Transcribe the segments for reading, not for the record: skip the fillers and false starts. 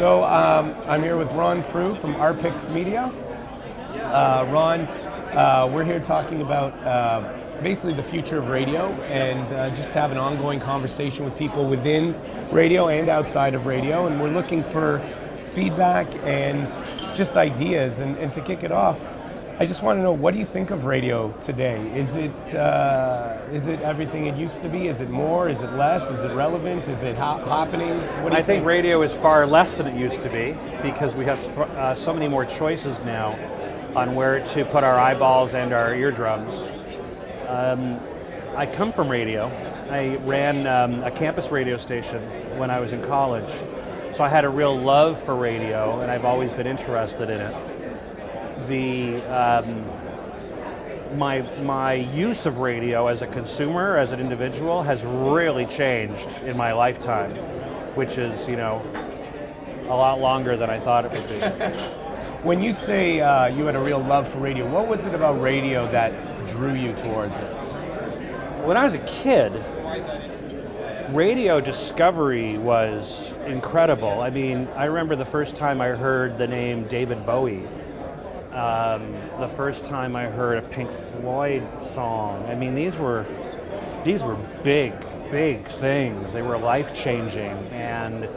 So I'm here with Ron Proulx from Arpix Media. Ron, we're here talking about basically the future of radio and just have an ongoing conversation with people within radio and outside of radio. And we're looking for feedback and just ideas. And to kick it off, I just want to know, what do you think of radio today? Is it everything it used to be? Is it more? Is it less? Is it relevant? Is it happening? What do you I think radio is far less than it used to be because we have so many more choices now on where to put our eyeballs and our eardrums. I come from radio. I ran a campus radio station when I was in college, so I had a real love for radio, and I've always been interested in it. My use of radio as a consumer, as an individual, has really changed in my lifetime, which is, a lot longer than I thought it would be. When you say you had a real love for radio, what was it about radio that drew you towards it? When I was a kid, radio discovery was incredible. I mean, I remember the first time I heard the name David Bowie. The first time I heard a Pink Floyd song. I mean, these were big things. They were life-changing, and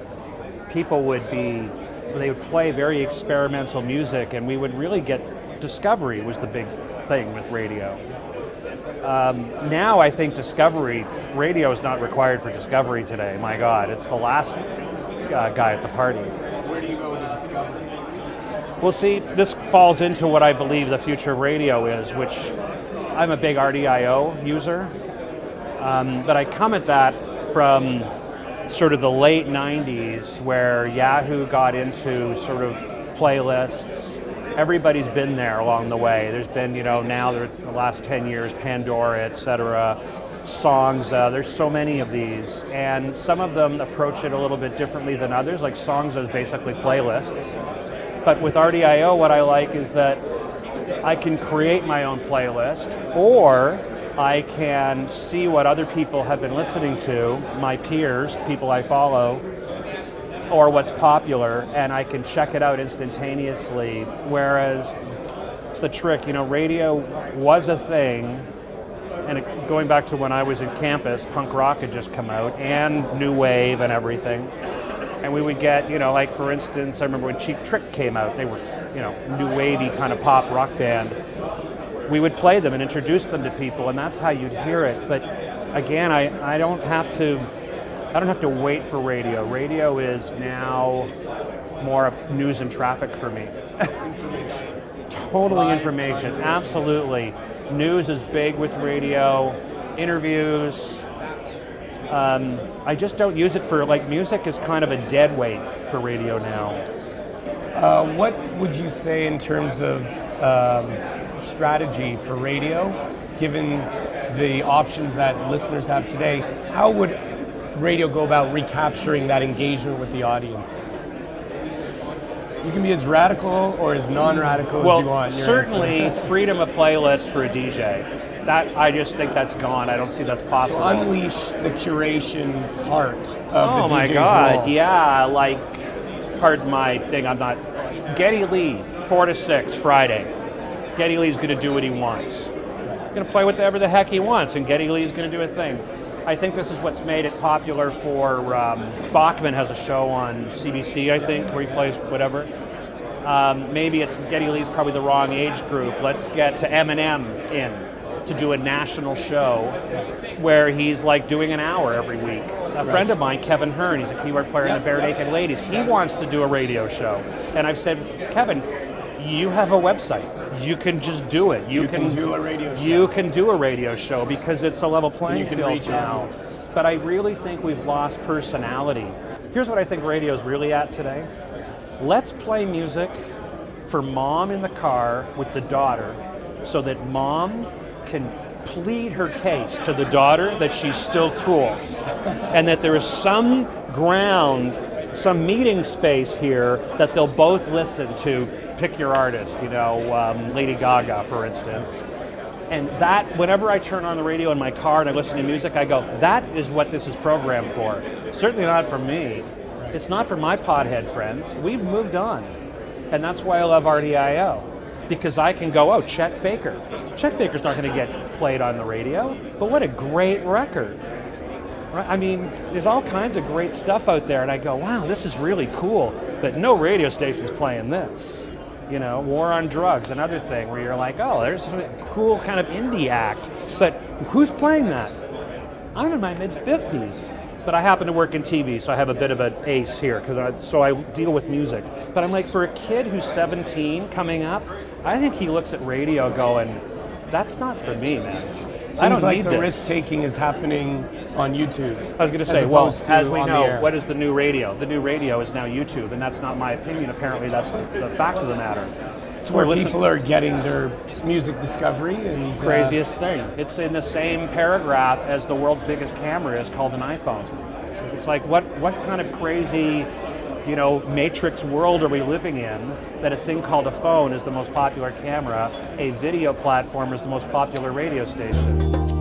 people would play very experimental music, and we would really get discovery was the big thing with radio. Now I think radio is not required for discovery today. My God, it's the last guy at the party. Where do you go with the discovery? Well, see, this falls into what I believe the future of radio is, which I'm a big RDIO user, but I come at that from sort of the late 90s where Yahoo got into sort of playlists. Everybody's been there along the way. There's been, now the last 10 years, Pandora, etc., songs. There's so many of these, and some of them approach it a little bit differently than others, like songs is basically playlists. But with RDIO, what I like is that I can create my own playlist, or I can see what other people have been listening to, my peers, people I follow, or what's popular, and I can check it out instantaneously. Whereas it's the trick, radio was a thing, and going back to when I was in campus, punk rock had just come out, and new wave and everything. And we would get, like for instance, I remember when Cheap Trick came out, they were, new wavy kind of pop rock band. We would play them and introduce them to people, and that's how you'd hear it. But again, I don't have to wait for radio. Radio is now more of news and traffic for me. Information. Totally information, absolutely. News is big with radio, interviews. I just don't use it for, music is kind of a dead weight for radio now. What would you say in terms of strategy for radio, given the options that listeners have today? How would radio go about recapturing that engagement with the audience? You can be as radical or as non-radical as you want. Certainly freedom of playlist for a DJ. That, I just think that's gone. I don't see that's possible. So unleash the curation part of the DJ's Oh my God, role. yeah, pardon my thing, I'm not. Geddy Lee, 4 to 6, Friday. Geddy Lee's gonna do what he wants. He's gonna play whatever the heck he wants, and Geddy Lee's gonna do a thing. I think this is what's made it popular for, Bachman has a show on CBC, I think, where he plays whatever. Maybe it's Geddy Lee's probably the wrong age group. Let's get to Eminem in to do a national show where he's doing an hour every week. A friend of mine, Kevin Hearn, he's a keyboard player in the Bare Naked Ladies, he wants to do a radio show. And I've said, Kevin, you have a website. You can just do it. You can do a radio show. You can do a radio show because it's a level playing field now. But I really think we've lost personality. Here's what I think radio is really at today. Let's play music for mom in the car with the daughter so that mom can plead her case to the daughter that she's still cool and that there is some ground, some meeting space here that they'll both listen to. Pick your artist, Lady Gaga, for instance. And that, whenever I turn on the radio in my car and I listen to music, I go, that is what this is programmed for. Certainly not for me. It's not for my podhead friends. We've moved on. And that's why I love RDIO. Because I can go, oh, Chet Faker. Chet Faker's not going to get played on the radio, but what a great record. Right? I mean, there's all kinds of great stuff out there, and I go, wow, this is really cool, but no radio station's playing this. You know, War on Drugs, another thing where you're like, oh, there's a cool kind of indie act, but who's playing that? I'm in my mid-50s. But I happen to work in TV, so I have a bit of an ace here, so I deal with music. But I'm like, for a kid who's 17 coming up, I think he looks at radio going, that's not for me, man. Seems I don't like need the this. risk-taking is happening on YouTube. I was going to say, well, as we on the know, air. what is the new radio? The new radio is now YouTube, and that's not my opinion. Apparently, that's the fact of the matter. It's where people are getting their music discovery and craziest thing. It's in the same paragraph as the world's biggest camera is called an iPhone. It's like, what kind of crazy, matrix world are we living in that a thing called a phone is the most popular camera, a video platform is the most popular radio station?